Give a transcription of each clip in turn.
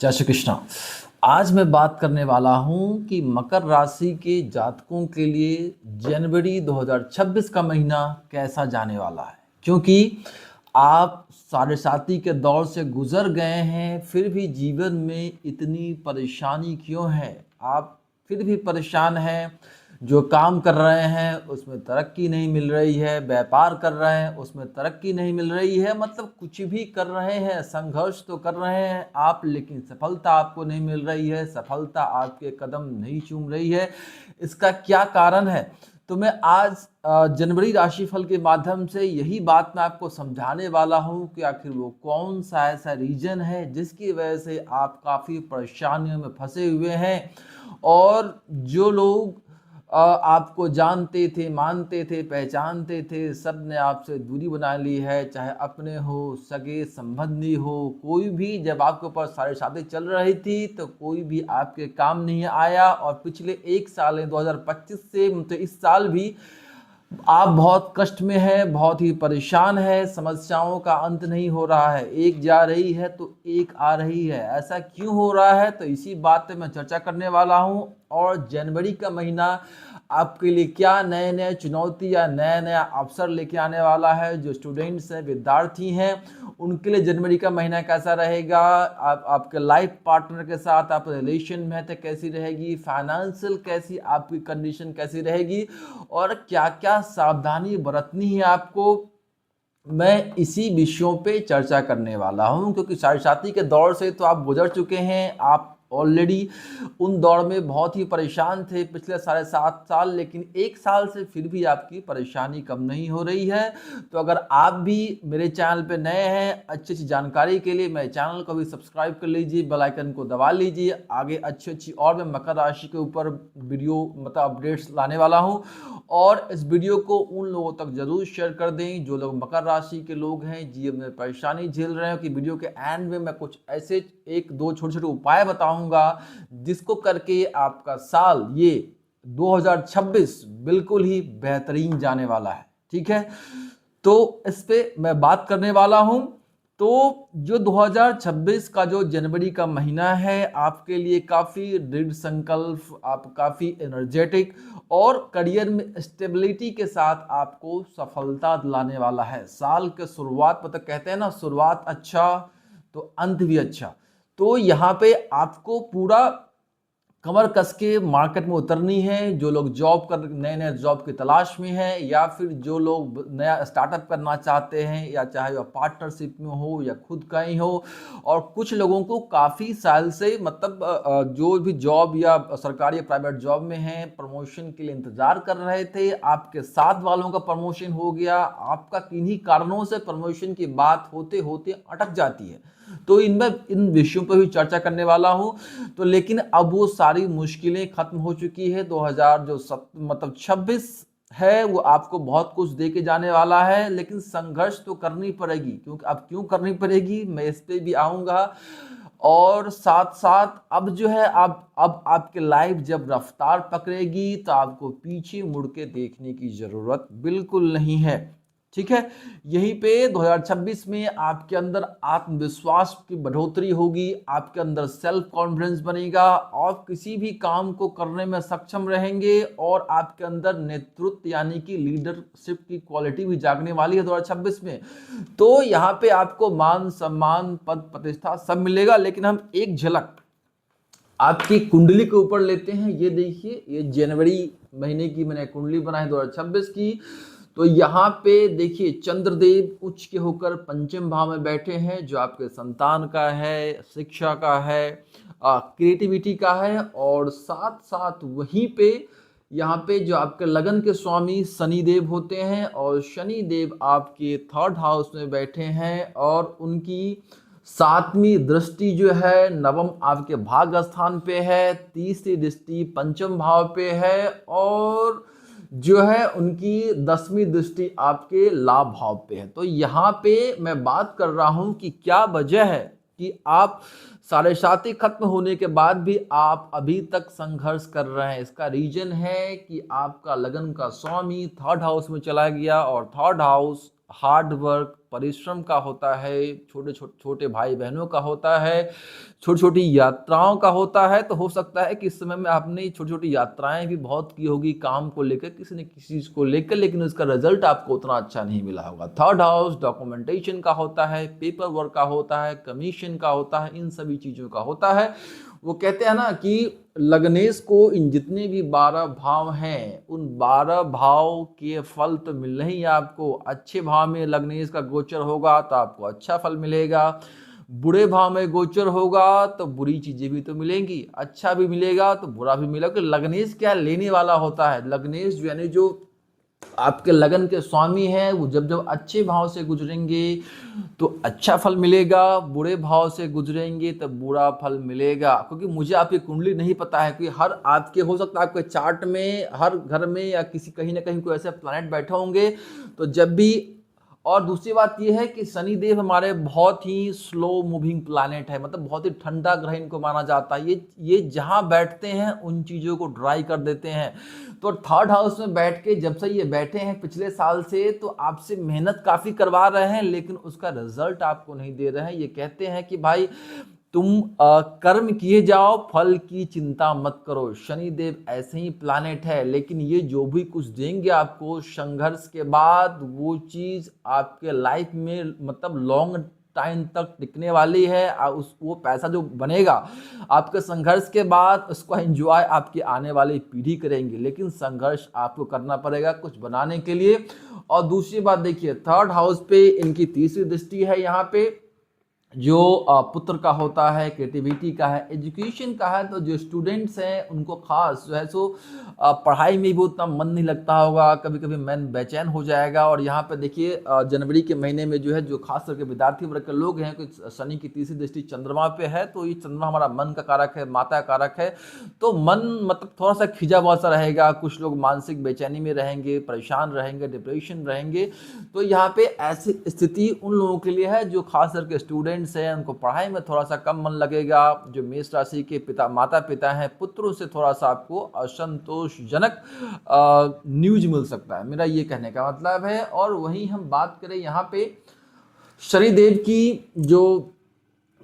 जय श्री कृष्णा। आज मैं बात करने वाला हूं कि मकर राशि के जातकों के लिए जनवरी 2026 का महीना कैसा जाने वाला है। क्योंकि आप साढ़े साती के दौर से गुजर गए हैं, फिर भी जीवन में इतनी परेशानी क्यों है? आप फिर भी परेशान हैं। जो काम कर रहे हैं उसमें तरक्की नहीं मिल रही है, व्यापार कर रहे हैं उसमें तरक्की नहीं मिल रही है, मतलब कुछ भी कर रहे हैं, संघर्ष तो कर रहे हैं आप, लेकिन सफलता आपको नहीं मिल रही है, सफलता आपके कदम नहीं चूम रही है। इसका क्या कारण है? तो मैं आज जनवरी राशिफल के माध्यम से यही बात मैं आपको समझाने वाला हूं कि आखिर वो कौन सा ऐसा रीजन है जिसकी वजह से आप काफ़ी परेशानियों में फंसे हुए हैं। और जो लोग आपको जानते थे, मानते थे, पहचानते थे, सब ने आपसे दूरी बना ली है, चाहे अपने हो, सगे संबंधी हो, कोई भी। जब आपके ऊपर साढ़े साती चल रही थी तो कोई भी आपके काम नहीं आया। और पिछले एक साल है 2025 से, तो इस साल भी आप बहुत कष्ट में हैं, बहुत ही परेशान है, समस्याओं का अंत नहीं हो रहा है, एक जा रही है तो एक आ रही है। ऐसा क्यों हो रहा है? तो इसी बात पे मैं चर्चा करने वाला हूं। और जनवरी का महीना आपके लिए क्या नए नए चुनौती या नया नया अवसर लेके आने वाला है? जो स्टूडेंट्स हैं, विद्यार्थी हैं, उनके लिए जनवरी का महीना कैसा रहेगा? आपके लाइफ पार्टनर के साथ आप रिलेशन में है तो कैसी रहेगी? फाइनेंशियल कैसी आपकी कंडीशन कैसी रहेगी? और क्या क्या सावधानी बरतनी है आपको, मैं इसी विषयों पे चर्चा करने वाला हूं। क्योंकि साढ़े साती के दौर से तो आप गुजर चुके हैं, आप ऑलरेडी उन दौर में बहुत ही परेशान थे पिछले 7.5 साल, लेकिन एक साल से फिर भी आपकी परेशानी कम नहीं हो रही है। तो अगर आप भी मेरे चैनल पे नए हैं, अच्छी अच्छी जानकारी के लिए मेरे चैनल को भी सब्सक्राइब कर लीजिए, बेल आइकन को दबा लीजिए। आगे अच्छी अच्छी और मैं मकर राशि के ऊपर वीडियो मतलब अपडेट्स लाने वाला हूँ। और इस वीडियो को उन लोगों तक जरूर शेयर कर दें जो लोग मकर राशि के लोग हैं, जीवन में परेशानी झेल रहे हैं। कि वीडियो के एंड में मैं कुछ ऐसे एक दो छोटे छोटे उपाय बताऊंगा जिसको करके आपका साल ये 2026 बिल्कुल ही बेहतरीन जाने वाला है। ठीक है, तो इस पे मैं बात करने वाला हूं। तो जो 2026 का जो जनवरी का महीना है आपके लिए काफ़ी दृढ़ संकल्प, आप काफ़ी एनर्जेटिक और करियर में स्टेबिलिटी के साथ आपको सफलता दिलाने वाला है। साल के शुरुआत में तो कहते हैं ना, शुरुआत अच्छा तो अंत भी अच्छा। तो यहाँ पे आपको पूरा कमर कस के मार्केट में उतरनी है। जो लोग जॉब कर नए नए जॉब की तलाश में हैं, या फिर जो लोग नया स्टार्टअप करना चाहते हैं, या चाहे वह पार्टनरशिप में हो या खुद का ही हो। और कुछ लोगों को काफ़ी साल से मतलब जो भी जॉब या सरकारी या प्राइवेट जॉब में हैं, प्रमोशन के लिए इंतजार कर रहे थे, आपके साथ वालों का प्रमोशन हो गया, आपका किन्हीं कारणों से प्रमोशन की बात होते होते अटक जाती है। तो इन विषयों पर भी चर्चा करने वाला हूं। तो लेकिन अब वो सारी मुश्किलें खत्म हो चुकी है। 2000 जो मतलब 26 है वो आपको बहुत कुछ दे के जाने वाला है, लेकिन संघर्ष तो करनी पड़ेगी। क्योंकि अब क्यों करनी पड़ेगी मैं इस पे भी आऊंगा। और साथ साथ अब जो है अब आपके लाइफ जब रफ्तार पकड़ेगी तो आपको पीछे मुड़ के देखने की जरूरत बिल्कुल नहीं है। ठीक है, यहीं पे 2026 में आपके अंदर आत्मविश्वास की बढ़ोतरी होगी, आपके अंदर सेल्फ कॉन्फिडेंस बनेगा, और किसी भी काम को करने में सक्षम रहेंगे। और आपके अंदर नेतृत्व यानी कि लीडरशिप की क्वालिटी भी जागने वाली है 2026 में। तो यहाँ पे आपको मान सम्मान, पद प्रतिष्ठा सब मिलेगा। लेकिन हम एक झलक आपकी कुंडली के ऊपर लेते हैं। ये देखिए, ये जनवरी महीने की मैंने कुंडली बनाई 2026 की। तो यहाँ पे देखिए, चंद्रदेव उच्च के होकर पंचम भाव में बैठे हैं, जो आपके संतान का है, शिक्षा का है, क्रिएटिविटी का है। और साथ साथ वहीं पे यहाँ पे जो आपके लगन के स्वामी शनि देव होते हैं, और शनि देव आपके थर्ड हाउस में बैठे हैं। और उनकी 7वीं दृष्टि जो है नवम आपके भाग्य स्थान पे है, तीसरी दृष्टि पंचम भाव पे है, और जो है उनकी 10वीं दृष्टि आपके लाभ भाव पे है। तो यहाँ पे मैं बात कर रहा हूं कि क्या वजह है कि आप साढ़े साती खत्म होने के बाद भी आप अभी तक संघर्ष कर रहे हैं। इसका रीजन है कि आपका लगन का स्वामी थर्ड हाउस में चला गया, और थर्ड हाउस हार्ड वर्क, परिश्रम का होता है, छोटे भाई बहनों का होता है, छोटी छोटी यात्राओं का होता है। तो हो सकता है कि इस समय में आपने छोटी छोटी यात्राएं भी बहुत की होगी काम को लेकर, किसी न किसी चीज को लेकर, लेकिन उसका रिजल्ट आपको उतना अच्छा नहीं मिला होगा। थर्ड हाउस डॉक्यूमेंटेशन का होता है, पेपर वर्क का होता है, कमीशन का होता है, इन सभी चीजों का होता है। वो कहते हैं ना कि लग्नेश को इन जितने भी 12 भाव हैं, उन 12 भाव के फल तो मिल रहे ही आपको। अच्छे भाव में लग्नेश का गोचर होगा तो आपको अच्छा फल मिलेगा, बुरे भाव में गोचर होगा तो बुरी चीजें भी तो मिलेंगी, अच्छा भी मिलेगा तो बुरा भी मिलेगा। लग्नेश क्या लेने वाला होता है, लग्नेश जो यानी जो आपके लगन के स्वामी हैं, वो जब जब अच्छे भाव से गुजरेंगे तो अच्छा फल मिलेगा, बुरे भाव से गुजरेंगे तो बुरा फल मिलेगा। क्योंकि मुझे आपकी कुंडली नहीं पता है कि हर आपके हो सकता है आपके चार्ट में हर घर में या किसी कहीं ना कहीं कोई ऐसे प्लैनेट बैठे होंगे। तो जब भी, और दूसरी बात यह है कि शनिदेव हमारे बहुत ही स्लो मूविंग प्लैनेट है, मतलब बहुत ही ठंडा ग्रह इनको माना जाता है। ये जहां बैठते हैं उन चीजों को ड्राई कर देते हैं। तो थर्ड हाउस में बैठ के जब से ये बैठे हैं पिछले साल से, तो आपसे मेहनत काफी करवा रहे हैं लेकिन उसका रिजल्ट आपको नहीं दे रहे हैं। ये कहते हैं कि भाई तुम कर्म किए जाओ, फल की चिंता मत करो। शनिदेव ऐसे ही प्लैनेट है, लेकिन ये जो भी कुछ देंगे आपको संघर्ष के बाद, वो चीज आपके लाइफ में मतलब लॉन्ग टाइम तक टिकने वाली है। वो पैसा जो बनेगा आपके संघर्ष के बाद, उसको एंजॉय आपकी आने वाली पीढ़ी करेंगे, लेकिन संघर्ष आपको करना पड़ेगा कुछ बनाने के लिए। और दूसरी बात देखिए, थर्ड हाउस पे इनकी तीसरी दृष्टि है, यहाँ पे जो पुत्र का होता है, क्रिएटिविटी का है, एजुकेशन का है। तो जो स्टूडेंट्स हैं उनको खास जो है सो पढ़ाई में भी उतना मन नहीं लगता होगा, कभी कभी मन बेचैन हो जाएगा। और यहाँ पे देखिए जनवरी के महीने में जो है, जो खास करके विद्यार्थी वर्ग के लोग हैं, शनि की तीसरी दृष्टि चंद्रमा पे है, तो ये चंद्रमा हमारा मन का कारक है, माता का कारक है। तो मन मतलब थोड़ा सा खिंचा हुआ सा रहेगा, कुछ लोग मानसिक बेचैनी में रहेंगे, परेशान रहेंगे, डिप्रेशन रहेंगे। तो यहाँ पे ऐसी स्थिति उन लोगों के लिए है जो खास करके स्टूडेंट है, उनको पढ़ाई में थोड़ा सा कम मन लगेगा। जो मेष राशि के माता पिता हैं, पुत्रों से थोड़ा सा आपको असंतोषजनक न्यूज मिल सकता है, मेरा ये कहने का मतलब है। और वहीं हम बात करें यहाँ पे शनिदेव की, जो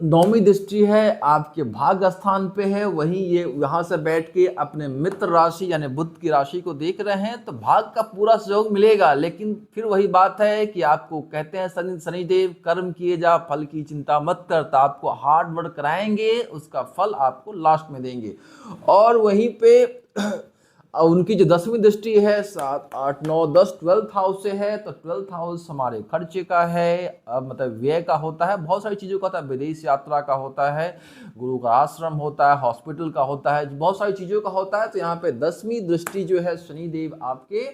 नौवीं दृष्टि है आपके भाग्य स्थान पे है, वहीं ये यहाँ से बैठ के अपने मित्र राशि यानी बुध की राशि को देख रहे हैं। तो भाग्य का पूरा सहयोग मिलेगा, लेकिन फिर वही बात है कि आपको कहते हैं शनिदेव कर्म किए जा, फल की चिंता मत कर। तो आपको हार्ड वर्क कराएंगे, उसका फल आपको लास्ट में देंगे। और वहीं पे उनकी जो 10वीं दृष्टि है 7, 8, 9, 10 12th हाउस से है। तो 12th हाउस हमारे खर्चे का है, मतलब व्यय का होता है, बहुत सारी चीज़ों का होता है, विदेश यात्रा का होता है, गुरु का आश्रम होता है, हॉस्पिटल का होता है, बहुत सारी चीज़ों का होता है। तो यहाँ पे 10वीं दृष्टि जो है शनिदेव आपके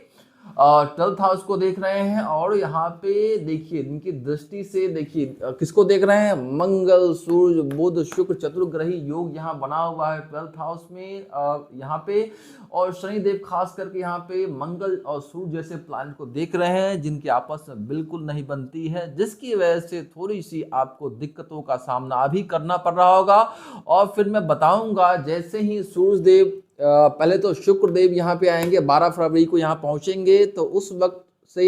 12th हाउस को देख रहे हैं। और यहाँ पे देखिए इनकी दृष्टि से देखिए किसको देख रहे हैं, मंगल, सूर्य, बुध, शुक्र, चतुर्ग्रही योग यहाँ बना हुआ है 12th हाउस में यहाँ पे। और शनिदेव खास करके यहाँ पे मंगल और सूर्य जैसे प्लैनेट को देख रहे हैं, जिनकी आपस में बिल्कुल नहीं बनती है, जिसकी वजह से थोड़ी सी आपको दिक्कतों का सामना भी करना पड़ रहा होगा। और फिर मैं बताऊंगा, जैसे ही सूर्य देव पहले तो शुक्र देव यहाँ पे आएंगे, 12 फरवरी को यहाँ पहुंचेंगे। तो उस वक्त से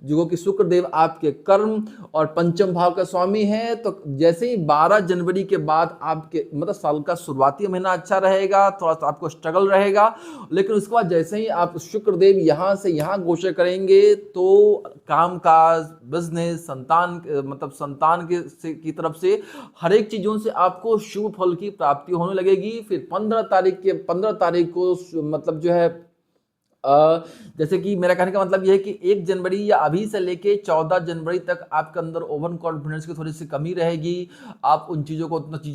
जो कि शुक्र देव आपके कर्म और पंचम भाव का स्वामी है। तो जैसे ही 12 जनवरी के बाद आपके मतलब साल का शुरुआती महीना अच्छा रहेगा, थोड़ा सा आपको स्ट्रगल रहेगा, लेकिन उसके बाद जैसे ही आप शुक्र देव यहाँ से यहाँ गोचर करेंगे, तो काम काज, बिजनेस, संतान मतलब संतान की तरफ से हर एक चीजों से आपको शुभ फल की प्राप्ति होने लगेगी। फिर 15 तारीख को मतलब जो है जैसे कि मेरा कहने का मतलब यह है कि 1 जनवरी या अभी से लेके 14 जनवरी तक आपके अंदर ओवर कॉन्फिडेंस की थोड़ी सी कमी रहेगी। आप उन चीज़ों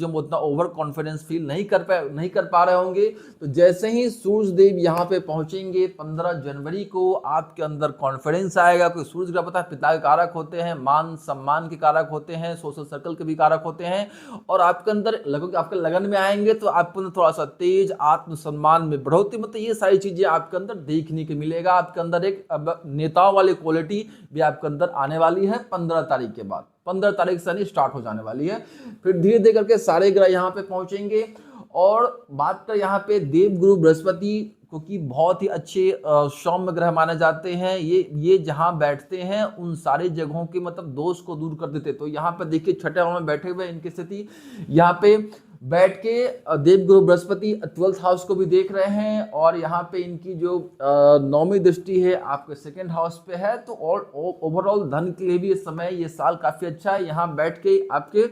में उतना ओवर कॉन्फिडेंस फील नहीं कर पा रहे होंगे। तो जैसे ही सूर्य देव यहाँ पे पहुंचेंगे 15 जनवरी को, आपके अंदर कॉन्फिडेंस आएगा। कोई सूर्य ग्रह पता है पिता के कारक होते हैं, मान सम्मान के कारक होते हैं, सोशल सर्कल के भी कारक होते हैं। और आपके अंदर लगभग आपके लगन में आएंगे तो आपको थोड़ा सा तेज, आत्मसम्मान में बढ़ोतरी, मतलब ये सारी चीजें आपके अंदर देखने को मिलेगा। आपके अंदर एक नेताओं वाली क्वालिटी भी आपके अंदर आने वाली है 15 तारीख के बाद। 15 तारीख से स्टार्ट हो जाने वाली है। फिर धीरे धीरे करके सारे ग्रह यहाँ पे पहुंचेंगे। और बात कर यहाँ पे देवगुरु बृहस्पति क्योंकि बहुत ही अच्छे सौम्य ग्रह माने जाते हैं। ये जहां बैठते हैं उन सारी जगहों के मतलब दोष को दूर कर देते। तो यहाँ पे देखिए छठे हाउस में बैठे हुए इनकी स्थिति, यहाँ पे बैठ के देवगुरु बृहस्पति 12th हाउस को भी देख रहे हैं, और यहाँ पे इनकी जो नौवीं दृष्टि है आपके सेकंड हाउस पे है। तो ओवरऑल धन के लिए भी इस समय ये साल काफी अच्छा है। यहाँ बैठ के आपके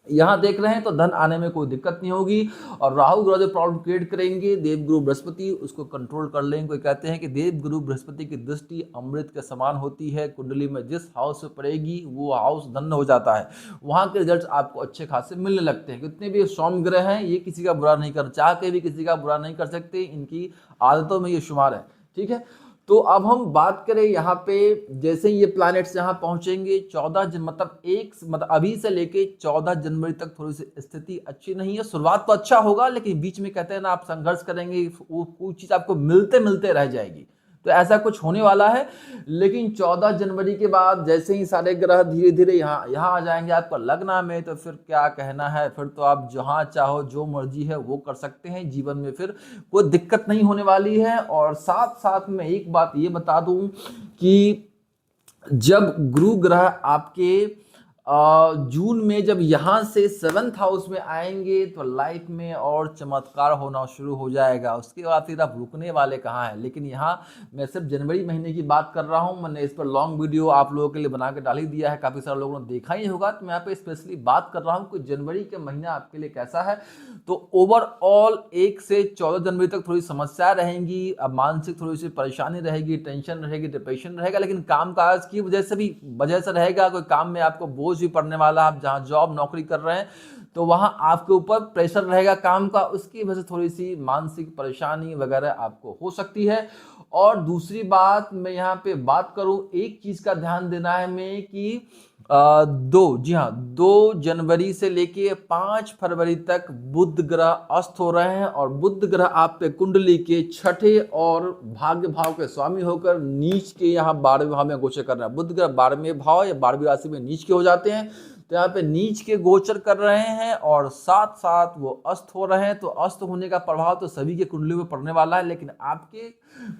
यहाँ देख रहे हैं तो धन आने में कोई दिक्कत नहीं होगी। और राहु ग्रह जो प्रॉब्लम क्रिएट करेंगे देवगुरु बृहस्पति उसको कंट्रोल कर लेंगे। कोई कहते हैं कि देवगुरु बृहस्पति की दृष्टि अमृत के समान होती है। कुंडली में जिस हाउस में पड़ेगी वो हाउस धन्य हो जाता है, वहां के रिजल्ट आपको अच्छे खासे मिलने लगते हैं। कितने भी सौम्य ग्रह हैं ये किसी का बुरा नहीं कर, चाह के भी किसी का बुरा नहीं कर सकते, इनकी आदतों में ये शुमार है। ठीक है, तो अब हम बात करें यहाँ पे जैसे ही ये प्लैनेट्स यहाँ पहुंचेंगे 14 मतलब अभी से लेके 14 जनवरी तक थोड़ी सी स्थिति अच्छी नहीं है। शुरुआत तो अच्छा होगा लेकिन बीच में कहते हैं ना आप संघर्ष करेंगे, वो कोई चीज आपको मिलते मिलते रह जाएगी। तो ऐसा कुछ होने वाला है। लेकिन 14 जनवरी के बाद जैसे ही सारे ग्रह धीरे धीरे यहाँ आ जाएंगे आपका लग्न में, तो फिर क्या कहना है, फिर तो आप जहाँ चाहो जो मर्जी है वो कर सकते हैं। जीवन में फिर कोई दिक्कत नहीं होने वाली है। और साथ साथ में एक बात ये बता दूं कि जब गुरु ग्रह आपके जून में जब यहाँ से 7th हाउस में आएंगे तो लाइफ में और चमत्कार होना शुरू हो जाएगा। उसके बाद फिर आप रुकने वाले कहाँ हैं। लेकिन यहाँ मैं सिर्फ जनवरी महीने की बात कर रहा हूँ। मैंने इस पर लॉन्ग वीडियो आप लोगों के लिए बना के डाल ही दिया है, काफ़ी सारे लोगों ने देखा ही होगा। तो मैं यहाँ पे स्पेशली बात कर रहा हूँ कि जनवरी के महीना आपके लिए कैसा है। तो ओवरऑल 1 से 14 जनवरी तक थोड़ी समस्या रहेंगी, अब मानसिक थोड़ी सी परेशानी रहेगी, टेंशन रहेगी, डिप्रेशन रहेगा। लेकिन काम काज की वजह से रहेगा। कोई काम में आपको बोझ भी पड़ने वाला, आप जहां जॉब नौकरी कर रहे हैं तो वहां आपके ऊपर प्रेशर रहेगा काम का, उसकी वजह से थोड़ी सी मानसिक परेशानी वगैरह आपको हो सकती है। और दूसरी बात मैं यहाँ पे बात करूं, एक चीज का ध्यान देना है मैं कि 2 जनवरी से लेके 5 फरवरी तक बुध ग्रह अस्त हो रहे हैं। और बुध ग्रह आप पे कुंडली के छठे और भाग्य भाव के स्वामी होकर नीच के यहाँ 12वें भाव में गोचर कर रहे हैं। बुध ग्रह 12वें भाव या 12वीं राशि में नीच के हो जाते हैं, तो यहाँ पे नीच के गोचर कर रहे हैं और साथ साथ वो अस्त हो रहे हैं। तो अस्त होने का प्रभाव तो सभी के कुंडली में पड़ने वाला है। लेकिन आपके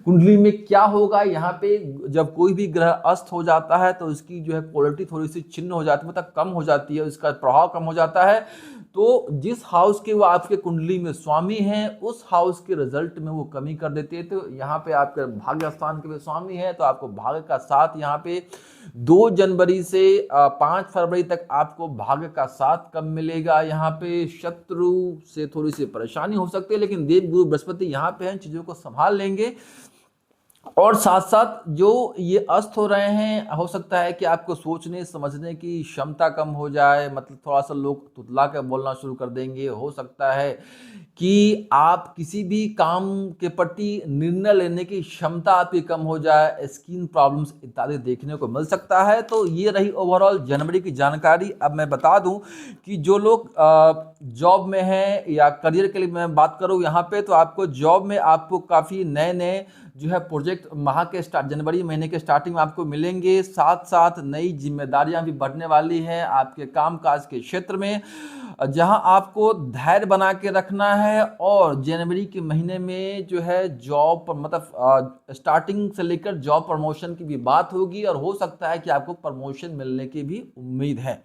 कुंडली में क्या होगा, यहाँ पे जब कोई भी ग्रह अस्त हो जाता है तो उसकी जो है क्वालिटी थोड़ी सी छिन्न हो जाती है, मतलब कम हो जाती है, उसका प्रभाव कम हो जाता है। तो जिस हाउस के वो आपके कुंडली में स्वामी हैं उस हाउस के रिजल्ट में वो कमी कर देते हैं। तो यहाँ पे आपके भाग्य स्थान के भी स्वामी है, तो आपको भाग्य का साथ यहाँ पे 2 जनवरी से 5 फरवरी तक आपको भाग्य का साथ कम मिलेगा। यहाँ पे शत्रु से थोड़ी सी परेशानी हो सकती है, लेकिन देवगुरु बृहस्पति यहाँ पे हैं, चीजों को संभाल लेंगे। और साथ साथ जो ये अस्त हो रहे हैं, हो सकता है कि आपको सोचने समझने की क्षमता कम हो जाए, मतलब थोड़ा सा लोग तुतला के बोलना शुरू कर देंगे। हो सकता है कि आप किसी भी काम के प्रति निर्णय लेने की क्षमता आपकी कम हो जाए, स्किन प्रॉब्लम्स इत्यादि देखने को मिल सकता है। तो ये रही ओवरऑल जनवरी की जानकारी। अब मैं बता दूं कि जो लोग जॉब में हैं या करियर के लिए मैं बात करूं यहाँ पे, तो आपको जॉब में आपको काफ़ी नए नए जो है प्रोजेक्ट जनवरी महीने के स्टार्टिंग में आपको मिलेंगे। साथ साथ नई जिम्मेदारियां भी बढ़ने वाली हैं आपके कामकाज के क्षेत्र में, जहां आपको धैर्य बना के रखना है। और जनवरी के महीने में जो है जॉब पर मतलब स्टार्टिंग से लेकर जॉब प्रमोशन की भी बात होगी, और हो सकता है कि आपको प्रमोशन मिलने की भी उम्मीद है।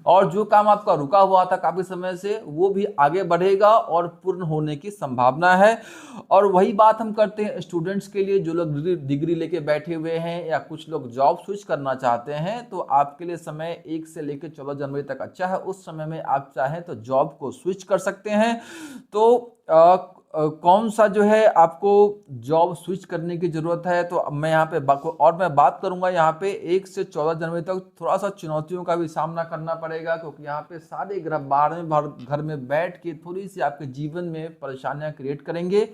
और जो काम आपका रुका हुआ था काफी समय से वो भी आगे बढ़ेगा और पूर्ण होने की संभावना है। और वही बात हम करते हैं स्टूडेंट्स के लिए, जो लोग डिग्री लेके बैठे हुए हैं या कुछ लोग जॉब स्विच करना चाहते हैं, तो आपके लिए समय 1 से लेकर 14 जनवरी तक अच्छा है। उस समय में आप चाहें तो जॉब को स्विच कर सकते हैं। तो कौन सा जो है आपको जॉब स्विच करने की जरूरत है, तो मैं यहाँ पे मैं बात करूंगा यहाँ पे 1 से 14 जनवरी तक थोड़ा सा चुनौतियों का भी सामना करना पड़ेगा, क्योंकि यहाँ पे सारे ग्रह 12वें घर में बैठ के थोड़ी सी आपके जीवन में परेशानियां क्रिएट करेंगे।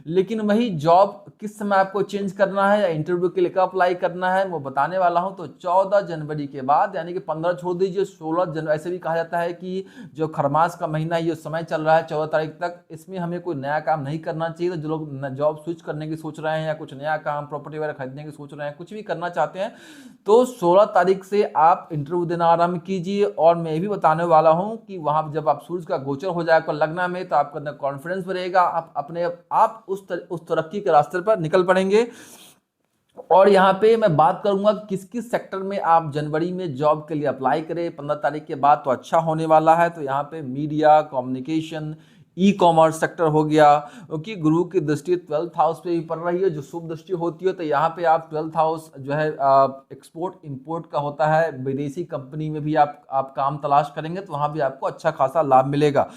लेकिन वही जॉब किस समय आपको चेंज करना है या इंटरव्यू के लिए कब अप्लाई करना है वो बताने वाला हूं। तो 14 जनवरी के बाद, यानी कि 15 छोड़ दीजिए, 16 जनवरी, ऐसे भी कहा जाता है कि जो खरमास का महीना ये समय चल रहा है 14 तारीख तक, इसमें हमें कोई नया नया काम नहीं करना चाहिए। तो जो लोग जॉब स्विच करने की सोच रहे हैं या कुछ नया काम प्रॉपर्टी वगैरह खरीदने की सोच रहे हैं, कुछ भी करना चाहते हैं, तो 16 तारीख से आप इंटरव्यू देना आरंभ कीजिए। और मैं ये भी बताने वाला हूं कि वहां जब आप सूरज का गोचर हो जाएगा लग्न में, तो आपके अंदर कॉन्फिडेंस बढ़ेगा, आप अपने आप उस तरक्की के रास्ते पर निकल पड़ेंगे। और यहाँ पे मैं बात करूंगा किस किस सेक्टर में आप जनवरी में जॉब के लिए अप्लाई करें 15 तारीख के बाद, तो अच्छा होने वाला है। तो यहाँ पे media, communication, e commerce sector हो गया, क्योंकि गुरु की दृष्टि 12th हाउस पे भी पड़ रही है, जो शुभ दृष्टि होती है। तो यहाँ पे आप 12th हाउस जो है एक्सपोर्ट इंपोर्ट का होता है, विदेशी कंपनी में भी आप काम तलाश करेंगे तो वहाँ भी आपको अच्छा खासा लाभ मिलेगा।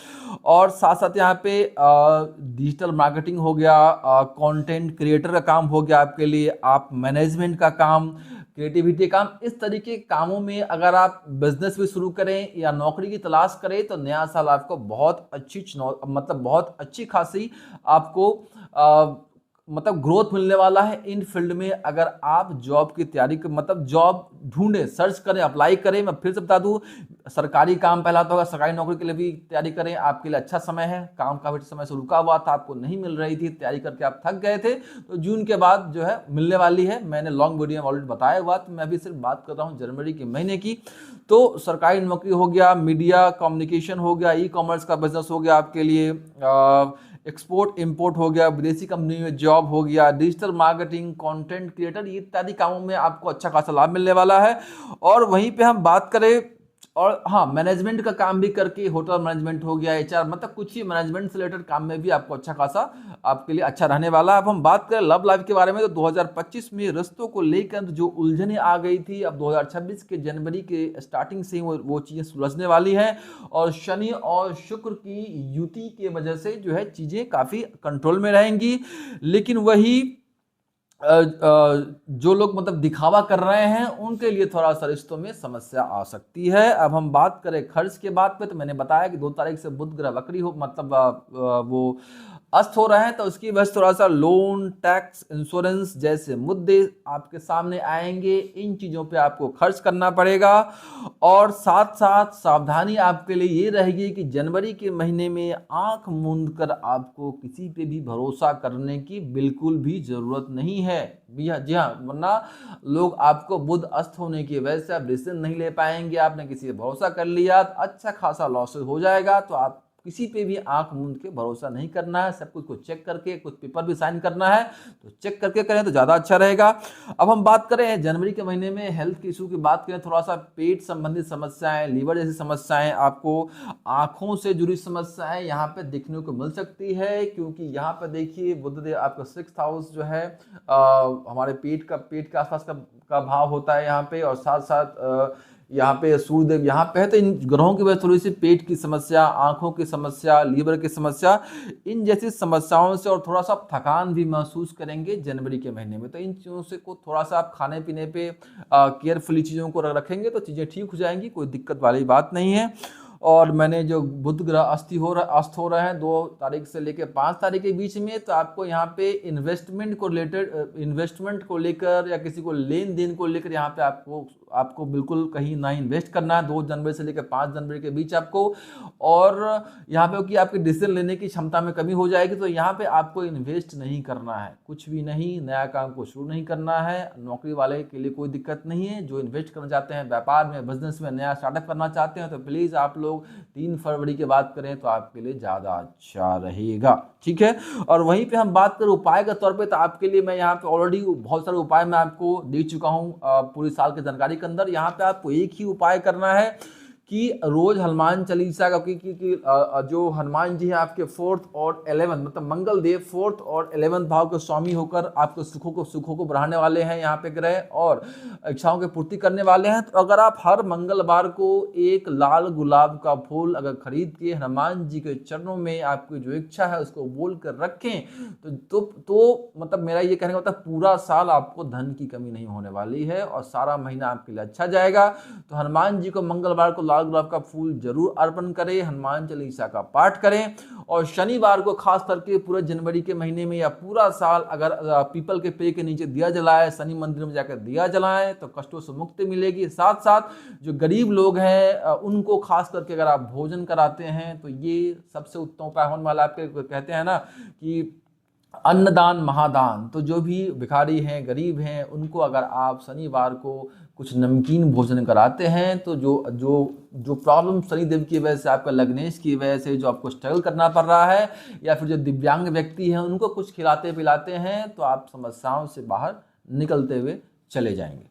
और साथ साथ यहाँ पे डिजिटल मार्केटिंग हो गया, कंटेंट क्रिएटर का काम हो गया आपके लिए, आप मैनेजमेंट का काम, क्रिएटिविटी काम, इस तरीके के कामों में अगर आप बिजनेस भी शुरू करें या नौकरी की तलाश करें तो नया साल आपको बहुत बहुत अच्छी खासी आपको मतलब ग्रोथ मिलने वाला है इन फील्ड में। अगर आप जॉब की तैयारी जॉब ढूंढे, सर्च करें, अप्लाई करें। मैं फिर से बता दूं, सरकारी काम पहला तो होगा, सरकारी नौकरी के लिए भी तैयारी करें, आपके लिए अच्छा समय है। काम काफी समय से रुका हुआ था, आपको नहीं मिल रही थी, तैयारी करके आप थक गए थे, तो जून के बाद जो है मिलने वाली है। मैंने लॉन्ग वीडियो में ऑलरेडी बताया हुआ, तो मैं अभी सिर्फ बात कर रहा हूँ जनवरी के महीने की। तो सरकारी नौकरी हो गया, मीडिया कम्युनिकेशन हो गया, ई कॉमर्स का बिजनेस हो गया आपके लिए, एक्सपोर्ट इंपोर्ट हो गया, विदेशी कंपनी में जॉब हो गया, डिजिटल मार्केटिंग, कंटेंट क्रिएटर, इत्यादि कामों में आपको अच्छा खासा लाभ मिलने वाला है। और वहीं पे हम बात करें, और हाँ, मैनेजमेंट का काम भी करके, होटल मैनेजमेंट हो गया, एचआर, कुछ ही मैनेजमेंट से रिलेटेड काम में भी आपको अच्छा खासा आपके लिए अच्छा रहने वाला है। अब हम बात करें लव लाइफ के बारे में, तो 2025 में रिश्तों को लेकर जो उलझने आ गई थी, अब 2026 के जनवरी के स्टार्टिंग से ही वो चीजें सुलझने वाली हैं। और शनि और शुक्र की युति की वजह से जो है चीजें काफी कंट्रोल में रहेंगी। लेकिन वही जो लोग दिखावा कर रहे हैं उनके लिए थोड़ा सा रिश्तों में समस्या आ सकती है। अब हम बात करें खर्च के बात पे, तो मैंने बताया कि 2 तारीख से बुध ग्रह वक्री हो वो अस्त हो रहे हैं, तो उसकी वजह से थोड़ा सा लोन, टैक्स, इंश्योरेंस जैसे मुद्दे आपके सामने आएंगे। इन चीजों पे आपको खर्च करना पड़ेगा। और साथ साथ सावधानी आपके लिए ये रहेगी कि जनवरी के महीने में आंख मूंद कर आपको किसी पे भी भरोसा करने की बिल्कुल भी जरूरत नहीं है। जी हाँ, वरना लोग आपको बुध अस्त होने की वजह से आप डिसीजन नहीं ले पाएंगे। आपने किसी पे भरोसा कर लिया तो अच्छा खासा लॉस हो जाएगा। तो आप किसी पे भी आंख मूंद के भरोसा नहीं करना है, सब कुछ को चेक करके, कुछ पेपर भी साइन करना है तो चेक करके करें तो ज्यादा अच्छा रहेगा। अब हम बात करें जनवरी के महीने में हेल्थ के इशू की बात करें, थोड़ा सा पेट संबंधित समस्याएं, लीवर जैसी समस्याएं, आपको आंखों से जुड़ी समस्याएं यहाँ पे देखने को मिल सकती है। क्योंकि यहाँ पे देखिए बुधदेव आपका 6th हाउस जो है हमारे पेट के आसपास का भाव होता है यहाँ पे। और साथ साथ यहाँ पे सूर्यदेव यहाँ पे है, तो इन ग्रहों की वजह थोड़ी सी पेट की समस्या, आंखों की समस्या, लीवर की समस्या, इन जैसी समस्याओं से और थोड़ा सा थकान भी महसूस करेंगे जनवरी के महीने में। तो इन चीज़ों से को थोड़ा सा आप खाने पीने पे केयरफुली चीज़ों को रखेंगे तो चीज़ें ठीक हो जाएंगी, कोई दिक्कत वाली बात नहीं है। और मैंने जो बुध ग्रह अस्त हो रहा है 2 तारीख से लेकर 5 तारीख के बीच में, तो आपको यहाँ पे इन्वेस्टमेंट को लेकर या किसी को लेन देन को लेकर यहाँ पे आपको बिल्कुल कहीं ना इन्वेस्ट करना है 2 जनवरी से लेकर 5 जनवरी के बीच आपको। और यहाँ पे कि आपकी डिसीजन लेने की क्षमता में कमी हो जाएगी, तो यहाँ पे आपको इन्वेस्ट नहीं करना है, कुछ भी नहीं, नया काम को शुरू नहीं करना है। नौकरी वाले के लिए कोई दिक्कत नहीं है, जो इन्वेस्ट करना चाहते हैं व्यापार में, बिजनेस में, नया स्टार्टअप करना चाहते हैं, तो प्लीज आप लोग 3 फरवरी की बात करें तो आपके लिए ज्यादा अच्छा रहेगा। ठीक है। और वहीं पे हम बात करें उपाय के तौर पे, तो आपके लिए मैं यहाँ पे ऑलरेडी बहुत सारे उपाय मैं आपको दे चुका हूँ पूरी साल की जानकारी के अंदर। यहाँ पे आपको एक ही उपाय करना है कि रोज हनुमान चालीसा का, क्योंकि जो हनुमान जी हैं आपके 4th और 11th मंगल देव 4th और 11th भाव के स्वामी होकर आपके सुखों को बढ़ाने वाले हैं यहाँ पे ग्रह, और इच्छाओं की पूर्ति करने वाले हैं। तो अगर आप हर मंगलवार को एक लाल गुलाब का फूल अगर खरीद के हनुमान जी के चरणों में आपकी जो इच्छा है उसको बोल कर रखें तो मेरा ये कहने का पूरा साल आपको धन की कमी नहीं होने वाली है और सारा महीना आपके लिए अच्छा जाएगा। तो हनुमान जी को मंगलवार को लाल लाल गुलाब का फूल जरूर अर्पण करें, हनुमान चालीसा का पाठ करें। और शनिवार को खास करके पूरे जनवरी के महीने में या पूरा साल अगर पीपल के पेड़ के नीचे दिया जलाए, शनि मंदिर में जाकर दिया जलाएं तो कष्टों से मुक्ति मिलेगी। साथ साथ जो गरीब लोग हैं उनको खास करके अगर आप भोजन कराते हैं तो ये सबसे उत्तम उपाय होने वाला। आपके कहते हैं ना कि अन्नदान महादान, तो जो भी भिखारी हैं, गरीब हैं, उनको अगर आप शनिवार को कुछ नमकीन भोजन कराते हैं तो जो जो जो प्रॉब्लम शनिदेव की वजह से, आपका लग्नेश की वजह से जो आपको स्ट्रगल करना पड़ रहा है, या फिर जो दिव्यांग व्यक्ति हैं उनको कुछ खिलाते पिलाते हैं तो आप समस्याओं से बाहर निकलते हुए चले जाएंगे।